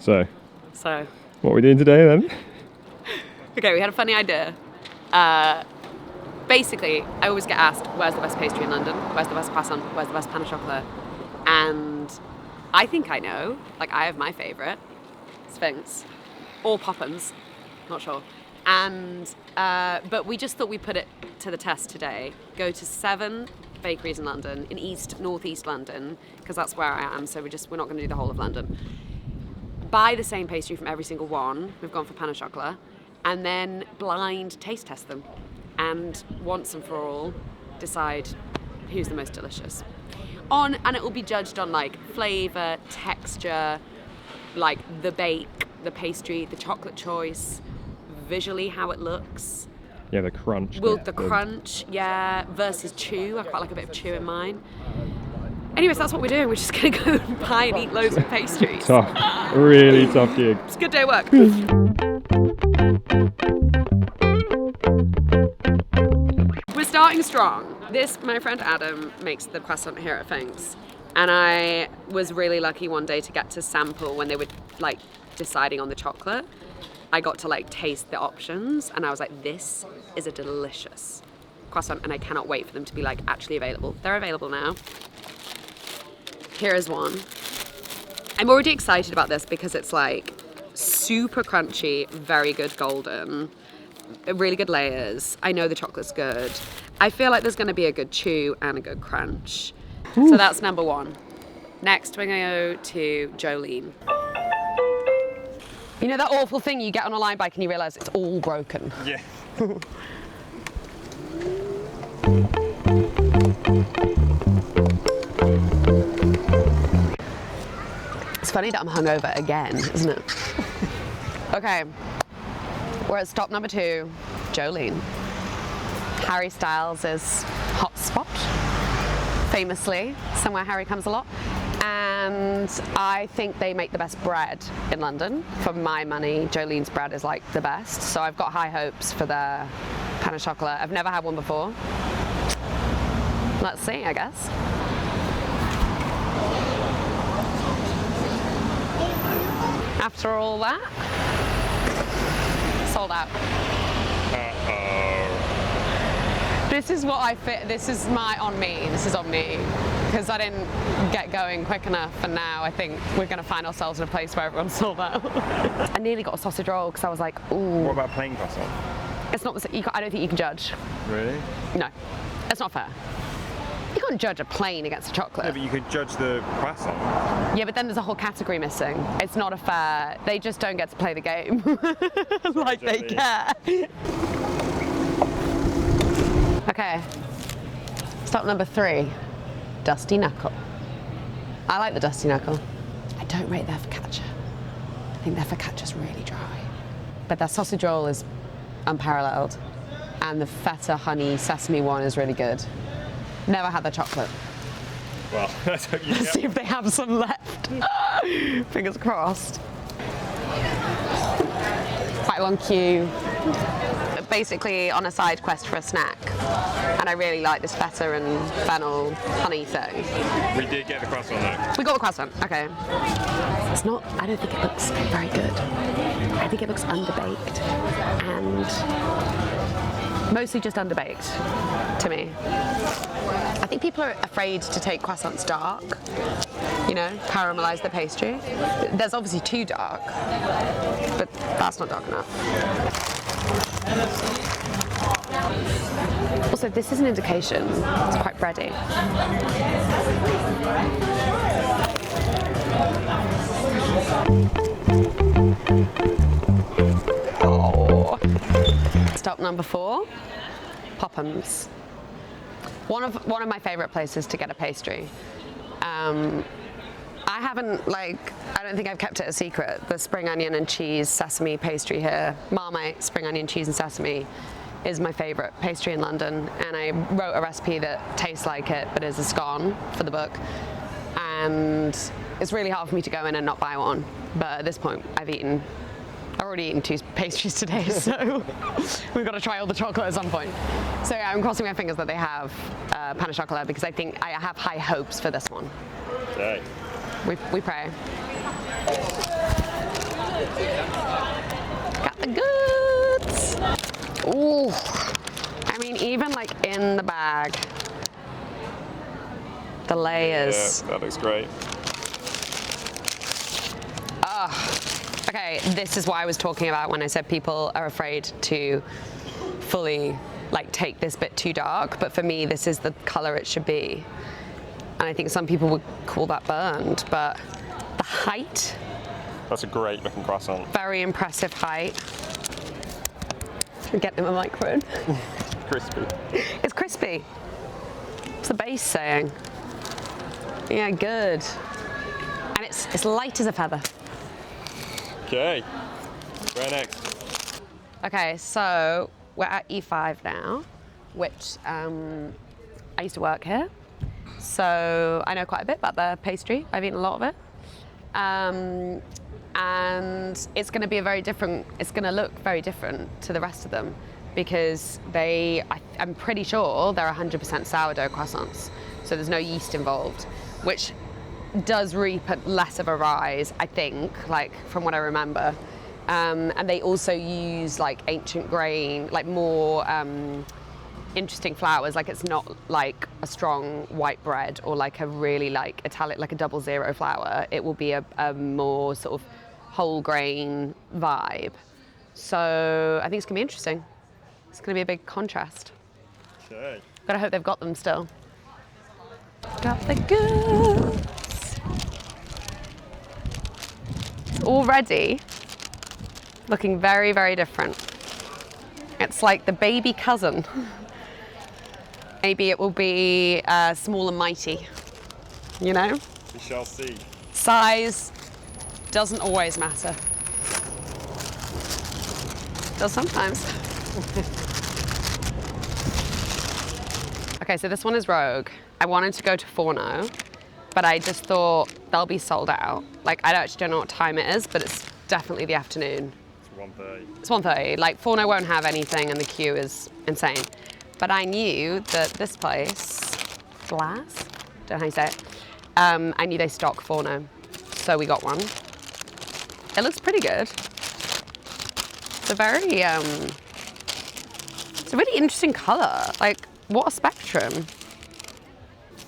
So, So, what are we doing today then? okay, we had a funny idea. Basically, I always get asked, where's the best pastry in London? Where's the best croissant? Where's the best pain au chocolat? And I think I know. Like, I have my favourite, Sphinx, or Pophams, not sure. And but we just thought we'd put it to the test today. Go to 7 bakeries in London, in northeast London, because that's where I am. So we're not going to do the whole of London. Buy the same pastry from every single one. We've gone for pain au chocolat, and then blind taste test them, and once and for all, decide who's the most delicious. And it will be judged on like flavour, texture, like the bake, the pastry, the chocolate choice, visually how it looks. Yeah, the crunch. The crunch, yeah, versus chew. I quite like a bit of chew in mine. Anyways, that's what we're doing. We're just going to go and buy and eat loads of pastries. Tough, really tough gig. It's a good day of work. We're starting strong. My friend Adam makes the croissant here at Finks. And I was really lucky one day to get to sample when they were like deciding on the chocolate. I got to like taste the options and I was like, this is a delicious croissant and I cannot wait for them to be like actually available. They're available now. Here is one. I'm already excited about this because it's like super crunchy, very good golden, really good layers. I know the chocolate's good. I feel like there's going to be a good chew and a good crunch. Ooh. So that's number 1. Next, we're going to go to Jolene. You know that awful thing you get on a line bike and you realise it's all broken? Yeah. It's funny that I'm hungover again, isn't it? Okay, we're at stop number 2, Jolene. Harry Styles' hot spot, famously, somewhere Harry comes a lot. And I think they make the best bread in London. For my money, Jolene's bread is like the best. So I've got high hopes for their pain au chocolat. I've never had one before. Let's see, I guess. After all that, sold out. This is what I fit. This is on me. This is on me. Because I didn't get going quick enough, and now I think we're going to find ourselves in a place where everyone's sold out. I nearly got a sausage roll because I was like, ooh. What about plain croissant? It's not. I don't think you can judge. Really? No, it's not fair. You can't judge a plain against a chocolate. Yeah, but you could judge the croissant. Yeah, but then there's a whole category missing. It's not a fair. They just don't get to play the game like they care. Okay. Stop number 3. Dusty Knuckle. I like the Dusty Knuckle. I don't rate their focaccia. I think their focaccia's really dry. But their sausage roll is unparalleled. And the feta honey sesame one is really good. Never had the chocolate. Well, let's hope you Let's see if they have some left. Fingers crossed. Quite a long queue. Basically on a side quest for a snack. And I really like this feta and fennel honey thing. We did get the croissant though. We got the croissant, okay. It's not, I don't think it looks very good. I think it looks underbaked and mostly just underbaked to me. I think people are afraid to take croissants dark, you know, caramelize the pastry. There's obviously too dark, but that's not dark enough. Also, this is an indication. It's quite bready. Oh. Stop number 4, Pophams. One of my favourite places to get a pastry. I don't think I've kept it a secret. The spring onion and cheese sesame pastry here, Marmite spring onion cheese and sesame, is my favourite pastry in London, and I wrote a recipe that tastes like it but is a scone for the book, and it's really hard for me to go in and not buy one, but at this point I've already eaten 2 pastries today, so we've got to try all the chocolate at some point. So yeah, I'm crossing my fingers that they have pain au chocolat because I think I have high hopes for this one. Okay. We pray. even like in the bag, the layers. Yeah, that looks great. Okay, this is what I was talking about when I said people are afraid to fully like take this bit too dark, but for me this is the color it should be. And I think some people would call that burned, but the height. That's a great looking croissant. Very impressive height. Get them a microphone. Crispy. It's crispy. What's the base saying? Yeah, good. And it's light as a feather. Okay. Where next? Okay, so we're at E5 now, which I used to work here. So I know quite a bit about the pastry. I've eaten a lot of it. And it's going to be it's going to look very different to the rest of them because I'm pretty sure they're 100% sourdough croissants. So there's no yeast involved, which does reap less of a rise, I think, like from what I remember. And they also use like ancient grain, like more interesting flours. Like it's not like a strong white bread or like a really like Italian, like a 00 flour. It will be a more sort of whole grain vibe. So I think it's gonna be interesting. It's gonna be a big contrast. Okay. Gotta hope they've got them still. Got the goods. Already looking very, very different. It's like the baby cousin. Maybe it will be small and mighty, you know? We shall see. Size doesn't always matter. Does sometimes. Okay, so this one is Rogue. I wanted to go to Forno, but I just thought they'll be sold out. Like, I actually don't know what time it is, but it's definitely the afternoon. It's 1:30. It's 1:30. Like, Forno won't have anything and the queue is insane. But I knew that this place, Glass, don't know how you say it, I knew they stock Forno, so we got one. It looks pretty good. It's a very, it's a really interesting color. Like, what a spectrum.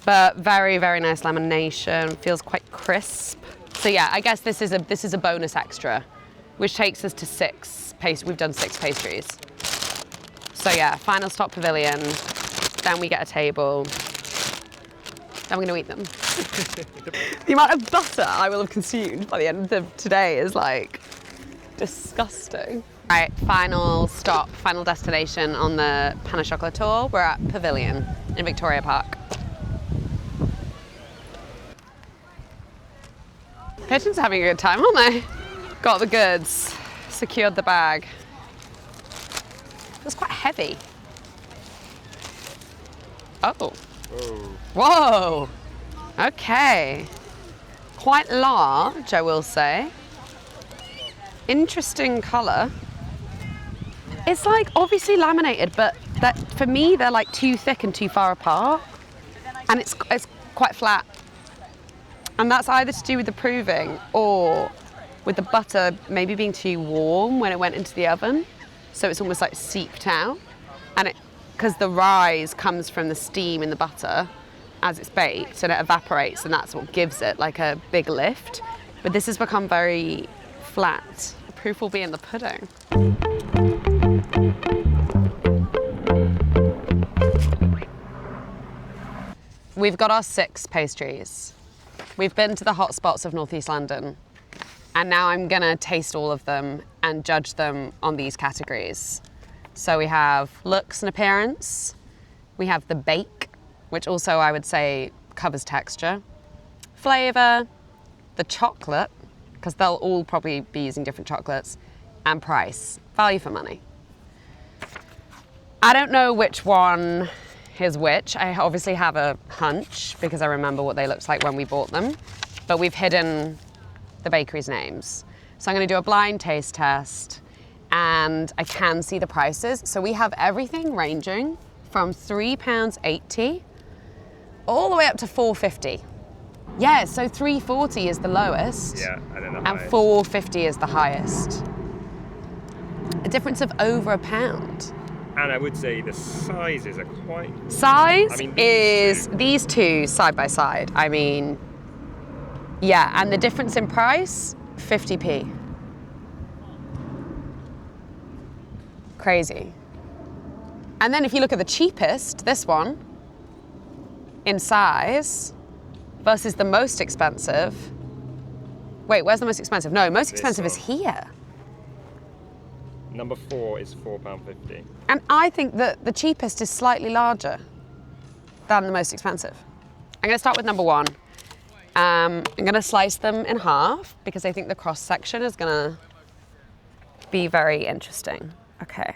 But very, very nice lamination. Feels quite crisp. So yeah, I guess this is a bonus extra, which takes us to 6 pastries. We've done 6 pastries. So yeah, final stop Pavilion. Then we get a table. Then we're gonna eat them. The amount of butter I will have consumed by the end of today is like disgusting. All right, final stop, final destination on the Pain au Chocolat tour. We're at Pavilion in Victoria Park. Kitchen's having a good time, aren't they? Got the goods, secured the bag. It's quite heavy. Oh. Whoa. Whoa. Okay. Quite large, I will say. Interesting colour. It's like obviously laminated, but that for me they're like too thick and too far apart, and it's quite flat. And that's either to do with the proving or with the butter maybe being too warm when it went into the oven, so it's almost like seeped out, and because the rise comes from the steam in the butter as it's baked and it evaporates, and that's what gives it like a big lift. But this has become very flat. The proof will be in the pudding. We've got our 6 pastries. We've been to the hot spots of Northeast London, and now I'm gonna taste all of them and judge them on these categories. So we have looks and appearance, we have the bake, which also I would say covers texture, flavour, the chocolate, because they'll all probably be using different chocolates, and price, value for money. I don't know which one is which. I obviously have a hunch because I remember what they looked like when we bought them, but we've hidden the bakery's names. So I'm gonna do a blind taste test, and I can see the prices. So we have everything ranging from £3.80 all the way up to £4.50. Yeah, so £3.40 is the lowest. Yeah, and then the and highest. £4.50 is the highest. A difference of over £1. And I would say the sizes are quite... Size I mean, is these two side by side. I mean, yeah, and the difference in price, 50p. Crazy. And then if you look at the cheapest, this one, in size, versus the most expensive. Wait, where's the most expensive? No, most expensive is here. Number 4 is £4.50. And I think that the cheapest is slightly larger than the most expensive. I'm gonna start with number 1. I'm gonna slice them in half because I think the cross section is gonna be very interesting. Okay.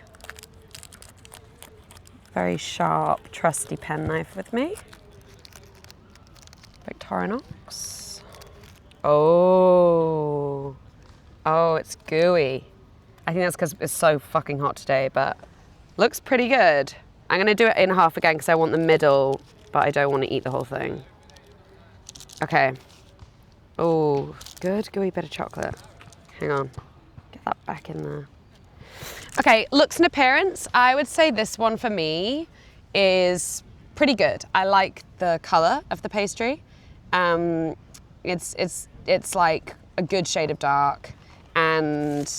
Very sharp, trusty penknife with me. Victorinox. Oh, it's gooey. I think that's because it's so fucking hot today, but looks pretty good. I'm gonna do it in half again because I want the middle, but I don't want to eat the whole thing. Okay. Oh, good gooey bit of chocolate. Hang on, get that back in there. Okay, looks and appearance. I would say this one for me is pretty good. I like the color of the pastry. It's like a good shade of dark, and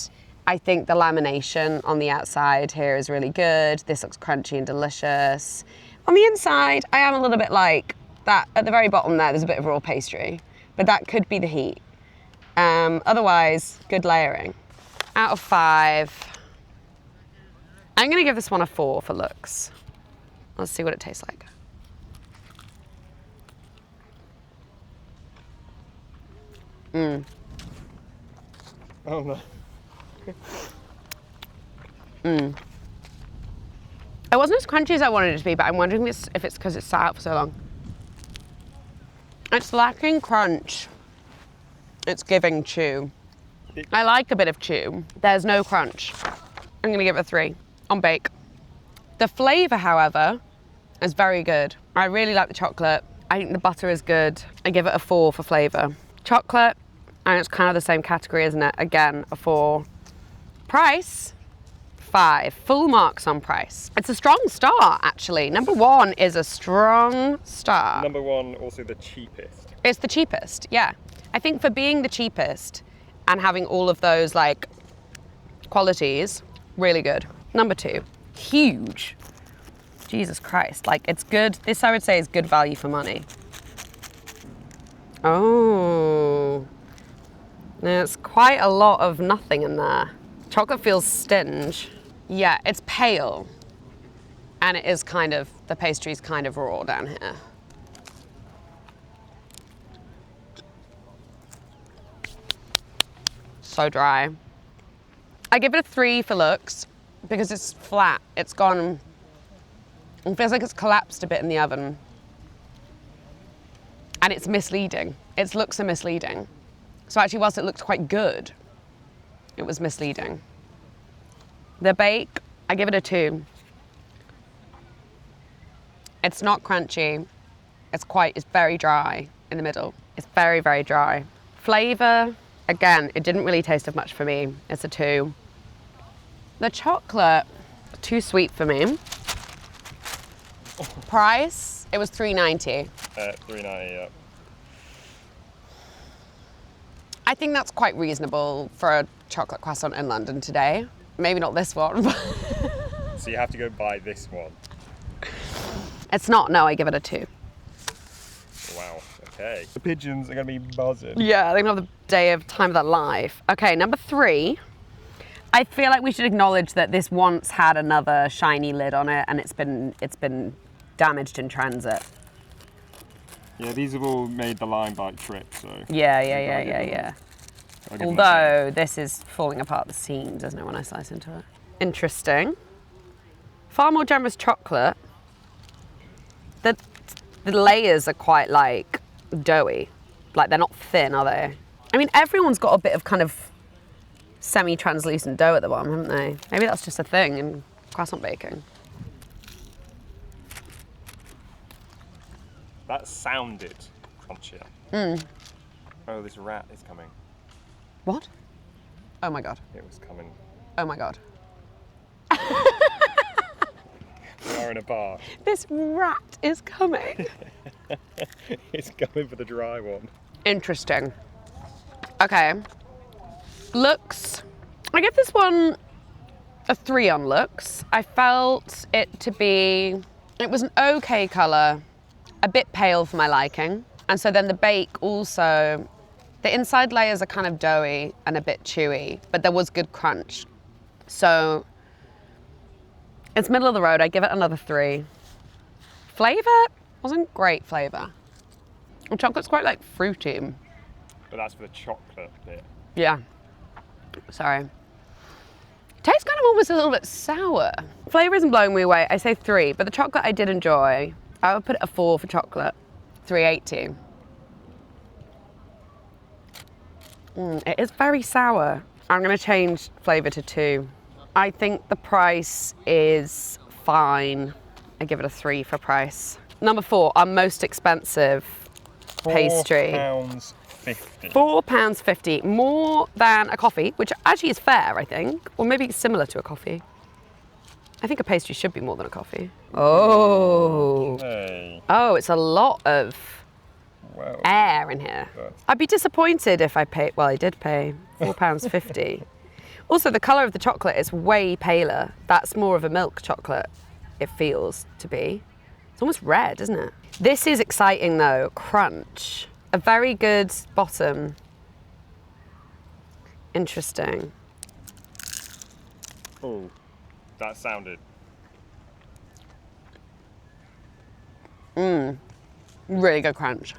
I think the lamination on the outside here is really good. This looks crunchy and delicious. On the inside, I am a little bit like that. At the very bottom there's a bit of raw pastry, but that could be the heat. Otherwise, good layering. Out of 5, I'm gonna give this one a 4 for looks. Let's see what it tastes like. Oh no. It wasn't as crunchy as I wanted it to be, but I'm wondering if it's because it's sat out for so long. It's lacking crunch. It's giving chew. I like a bit of chew. There's no crunch. I'm gonna give it a 3 on bake. The flavor, however, is very good. I really like the chocolate. I think the butter is good. I give it a 4 for flavor. Chocolate, and it's kind of the same category, isn't it? Again, a 4. Price, 5. Full marks on price. It's a strong start, actually. Number 1 is a strong start. Number 1, also the cheapest. It's the cheapest, yeah. I think for being the cheapest and having all of those like qualities, really good. Number 2, huge. Jesus Christ, like it's good. This I would say is good value for money. Oh, there's quite a lot of nothing in there. Chocolate feels stinge. Yeah, it's pale. And it is kind of, the pastry's kind of raw down here. So dry. I give it a 3 for looks because it's flat. It's gone, it feels like it's collapsed a bit in the oven. And it's misleading. Its looks are misleading. So actually, whilst it looked quite good, it was misleading. The bake, I give it a 2. It's not crunchy. It's very dry in the middle. It's very, very dry. Flavor, again, it didn't really taste of much for me. It's a 2. The chocolate, too sweet for me. Price, it was $3.90. $3.90, yeah. I think that's quite reasonable for a chocolate croissant in London today. Maybe not this one. So you have to go buy this one. It's not, no, I give it a 2. Wow, okay. The pigeons are gonna be buzzing. Yeah, they're gonna have the day of time of their life. Okay, number 3. I feel like we should acknowledge that this once had another shiny lid on it and it's been damaged in transit. Yeah, these have all made the line bike trip, so... Yeah. Although this is falling apart at the seams, isn't it, when I slice into it? Interesting. Far more generous chocolate. The layers are quite like doughy. Like they're not thin, are they? I mean, everyone's got a bit of kind of semi-translucent dough at the bottom, haven't they? Maybe that's just a thing in croissant baking. That sounded crunchier. Oh, this rat is coming. What? Oh my God. It was coming. Oh my God. are in a bar. This rat is coming. It's going for the dry one. Interesting. Okay. Looks. I give this one a 3 on looks. I felt it to be, it was an okay colour, a bit pale for my liking. And so then the bake also, the inside layers are kind of doughy and a bit chewy, but there was good crunch. So it's middle of the road. I give it another 3. Flavour wasn't great flavour. The chocolate's quite like fruity. But that's for the chocolate bit. Yeah. Sorry. Tastes kind of almost a little bit sour. Flavour isn't blowing me away. I say 3, but the chocolate I did enjoy. I would put it a 4 for chocolate. 380. It is very sour. I'm going to change flavour to 2. I think the price is fine. I give it a 3 for price. Number 4, our most expensive pastry. £4.50. £4.50, more than a coffee, which actually is fair, I think. Or maybe similar to a coffee. I think a pastry should be more than a coffee. Oh. Hey. Oh, it's a lot of Wow. air in here. I'd be disappointed if I paid, well, I did pay £4.50. Also, the colour of the chocolate is way paler. That's more of a milk chocolate, it feels to be. It's almost red, isn't it? This is exciting though, crunch. A very good bottom. Interesting. Oh, that sounded. Really good crunch.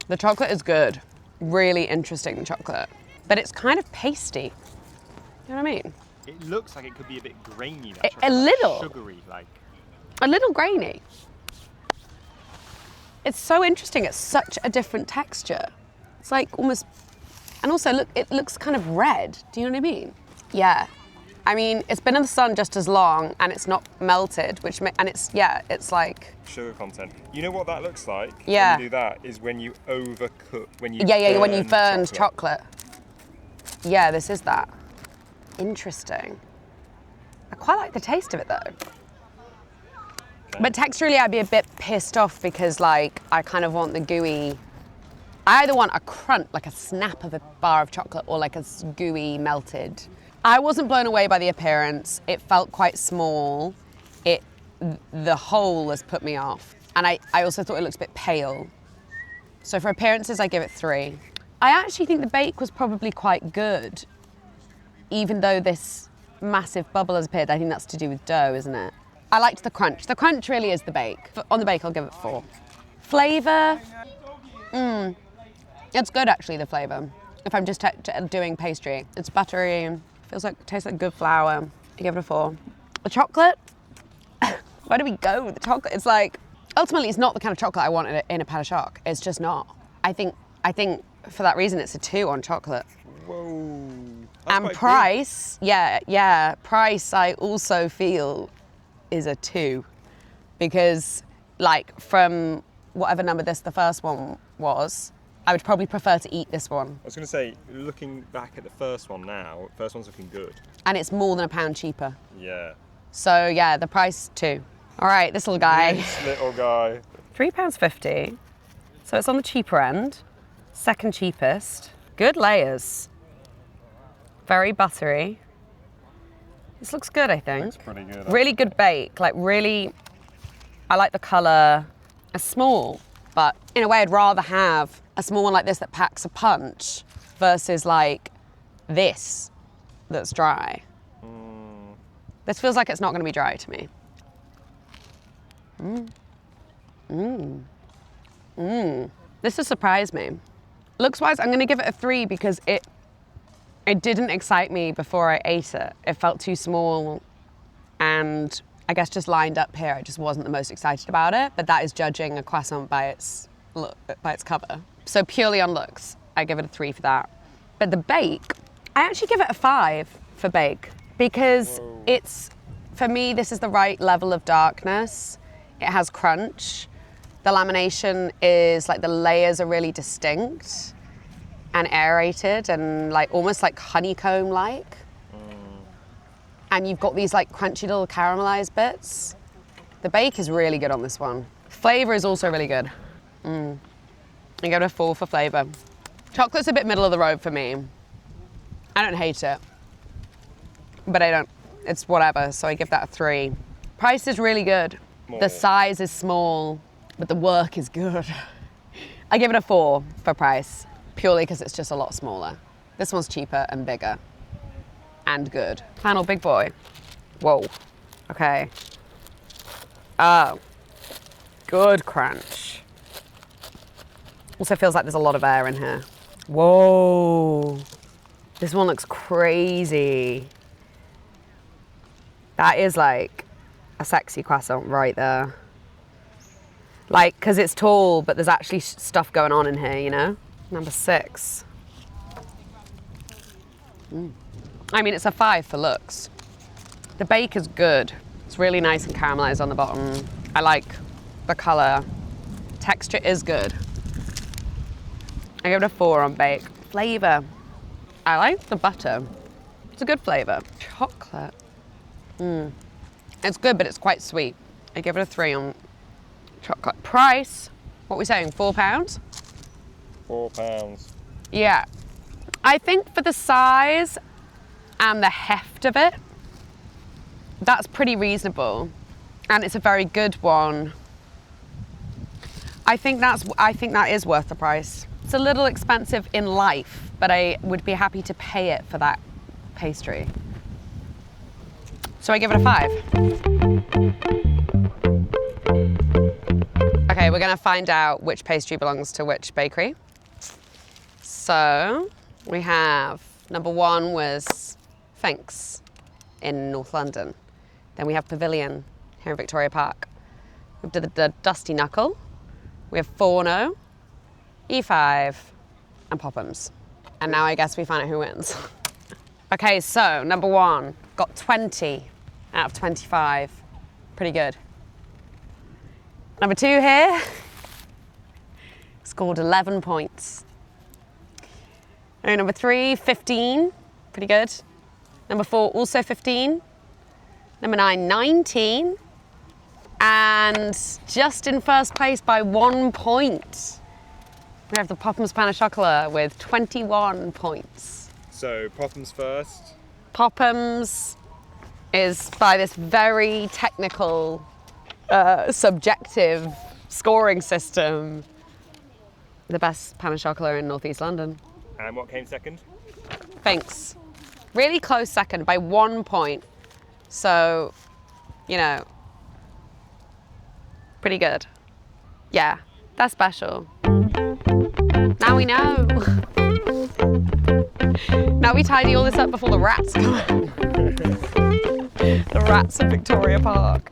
The chocolate is good. Really interesting chocolate. But it's kind of pasty. You know what I mean? It looks like it could be a bit grainy. That A chocolate, little. sugary, like. A little grainy. It's so interesting. It's such a different texture. It's like almost, and also look, it looks kind of red. Do you know what I mean? Yeah. I mean, it's been in the sun just as long and it's not melted, and it's, yeah, it's like. Sugar content. You know what that looks like? Yeah. When you do that is when you overcook, when you When you burn burned chocolate. Yeah, this is that. Interesting. I quite like the taste of it though. But texturally, I'd be a bit pissed off because, like, I kind of want the gooey. I either want a crunch, like a snap of a bar of chocolate, or like a gooey melted. I wasn't blown away by the appearance. It felt quite small. The hole has put me off, and I also thought it looks a bit pale. So for appearances, I give it 3. I actually think the bake was probably quite good, even though this massive bubble has appeared. I think that's to do with dough, isn't it? I liked the crunch. The crunch really is the bake. On the bake, I'll give it 4. Flavour, it's good actually, the flavour. If I'm just doing pastry, it's buttery, tastes like good flour. I give it a 4. The chocolate, where do we go with the chocolate? It's like, ultimately it's not the kind of chocolate I want in a pan of choc. It's just not. I think for that reason it's a 2 on chocolate. Whoa. That's And quite price, yeah, price I also feel is a 2, because like from whatever number the first one was, I would probably prefer to eat this one. I was going to say, looking back at the first one now, first one's looking good. And it's more than £1 cheaper. Yeah. So yeah, the price 2. All right, this little guy. This little guy. £3.50. So it's on the cheaper end. Second cheapest. Good layers. Very buttery. This looks good, I think. Looks pretty good. Really good bake. Like really, I like the colour. It's small, but in a way I'd rather have a small one like this that packs a punch versus like this that's dry. This feels like it's not going to be dry to me. This has surprised me. Looks-wise, I'm going to give it a 3 because it didn't excite me before I ate it. It felt too small, and I guess just lined up here, I just wasn't the most excited about it. But that is judging a croissant by its cover. So purely on looks, I give it a 3 for that. But the bake, I actually give it a 5 for bake because it's, for me, this is the right level of darkness. It has crunch. The lamination is like the layers are really distinct and aerated and like almost like honeycomb-like. And you've got these like crunchy little caramelized bits. The bake is really good on this one. Flavor is also really good. I give it a 4 for flavor. Chocolate's a bit middle of the road for me. I don't hate it, but it's whatever, so I give that a 3. Price is really good. More. The size is small, but the work is good. I give it a 4 for price, purely because it's just a lot smaller. This one's cheaper and bigger and good. Final big boy. Whoa, okay. Oh, good crunch. Also feels like there's a lot of air in here. Whoa, this one looks crazy. That is like a sexy croissant right there. Like, cause it's tall, but there's actually stuff going on in here, you know? Number 6. I mean, it's a 5 for looks. The bake is good. It's really nice and caramelized on the bottom. I like the color. Texture is good. I give it a 4 on bake. Flavor. I like the butter. It's a good flavor. Chocolate. It's good, but it's quite sweet. I give it a 3 on chocolate. Price, what are we saying, £4? £4. Yeah. I think for the size and the heft of it, that's pretty reasonable. And it's a very good one. I think that is worth the price. It's a little expensive in life, but I would be happy to pay it for that pastry. So I give it a 5. Okay, we're gonna find out which pastry belongs to which bakery. So we have, number 1 was Finks in North London. Then we have Pavilion here in Victoria Park. We have the Dusty Knuckle. We have Forno, E5, and Pophams. And now I guess we find out who wins. Okay, so number 1 got 20 out of 25. Pretty good. Number 2 here scored 11 points. And number 3, 15. Pretty good. Number 4, also 15. Number 9, 19. And just in first place by 1 point, we have the Pophams Pain au Chocolat with 21 points. So Pophams first. Pophams is, by this very technical, subjective scoring system, the best pain au chocolat in North East London. And what came second? Thanks. Really close second by 1 point. So, you know, pretty good. Yeah, that's special. Now we know. Now we tidy all this up before the rats come in. The rats of Victoria Park.